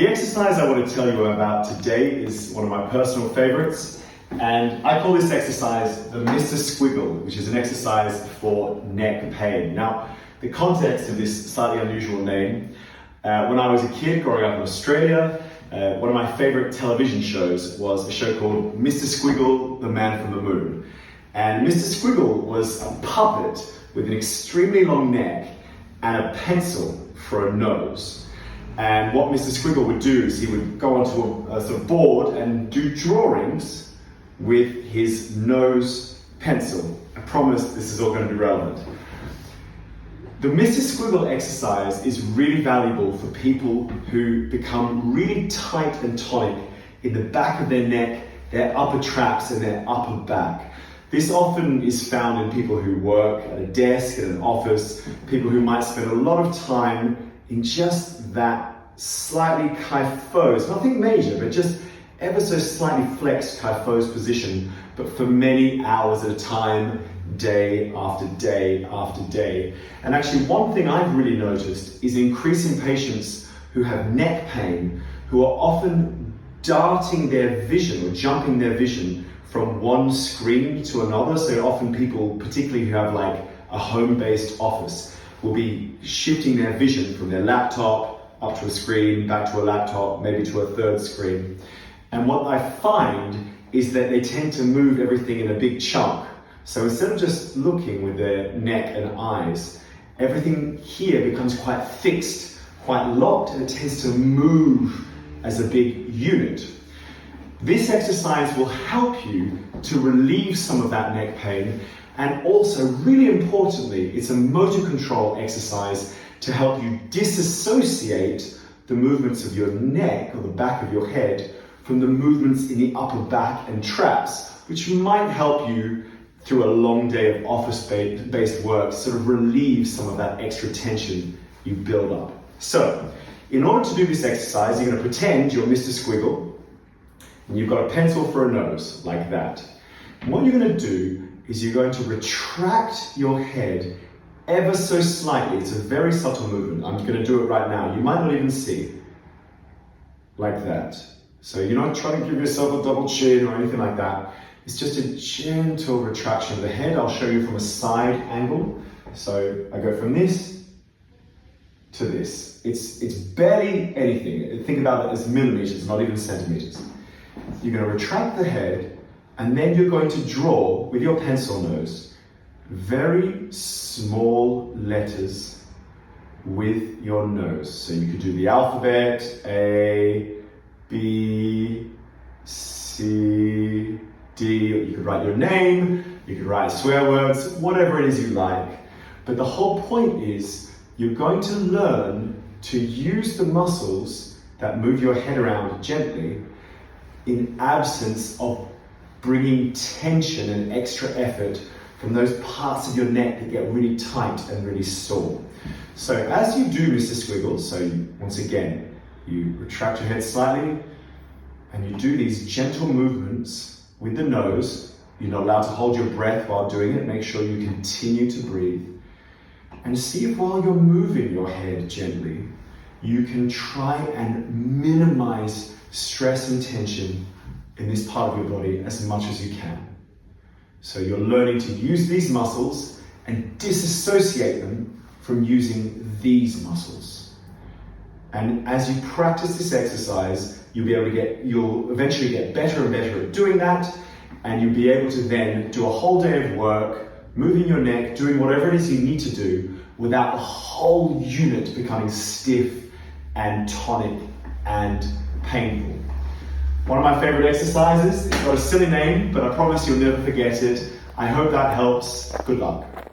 The exercise I want to tell you about today is one of my personal favorites, and I call this exercise the Mr. Squiggle, which is an exercise for neck pain. Now, the context of this slightly unusual name, when I was a kid growing up in Australia, one of my favorite television shows was a show called Mr. Squiggle, the Man from the Moon. And Mr. Squiggle was a puppet with an extremely long neck and a pencil for a nose. And what Mr. Squiggle would do is he would go onto a sort of board and do drawings with his nose pencil. I promise this is all going to be relevant. The Mr. Squiggle exercise is really valuable for people who become really tight and tonic in the back of their neck, their upper traps and their upper back. This often is found in people who work at a desk, in an office, people who might spend a lot of time in just that slightly kyphosed, nothing major, but just ever so slightly flexed kyphosed position, but for many hours at a time, day after day after day. And actually one thing I've really noticed is increasing patients who have neck pain, who are often darting their vision or jumping their vision from one screen to another. So often people, particularly who have like a home-based office, will be shifting their vision from their laptop up to a screen, back to a laptop, maybe to a third screen. And what I find is that they tend to move everything in a big chunk. So instead of just looking with their neck and eyes, everything here becomes quite fixed, quite locked, and it tends to move as a big unit. This exercise will help you to relieve some of that neck pain, and also, really importantly, it's a motor control exercise to help you disassociate the movements of your neck or the back of your head from the movements in the upper back and traps, which might help you through a long day of office-based work sort of relieve some of that extra tension you build up. So, in order to do this exercise, you're going to pretend you're Mr. Squiggle, and you've got a pencil for a nose, like that. And what you're going to do is you're going to retract your head ever so slightly. It's a very subtle movement. I'm going to do it right now. You might not even see. Like that. So you're not trying to give yourself a double chin or anything like that. It's just a gentle retraction of the head. I'll show you from a side angle. So I go from this to this. It's barely anything. Think about it as millimeters, not even centimeters. You're going to retract the head, and then you're going to draw with your pencil nose very small letters with your nose. So you could do the alphabet, A, B, C, D, or you could write your name, you could write swear words, whatever it is you like. But the whole point is you're going to learn to use the muscles that move your head around gently in absence of bringing tension and extra effort from those parts of your neck that get really tight and really sore. So as you do Mr. Squiggle, once again, you retract your head slightly and you do these gentle movements with the nose. You're not allowed to hold your breath while doing it. Make sure you continue to breathe. And see if while you're moving your head gently, you can try and minimize stress and tension in this part of your body as much as you can. So you're learning to use these muscles and disassociate them from using these muscles. And as you practice this exercise, you'll eventually get better and better at doing that, and you'll be able to then do a whole day of work, moving your neck, doing whatever it is you need to do without the whole unit becoming stiff and tonic and painful. One of my favorite exercises. It's got a silly name, but I promise you'll never forget it. I hope that helps. Good luck.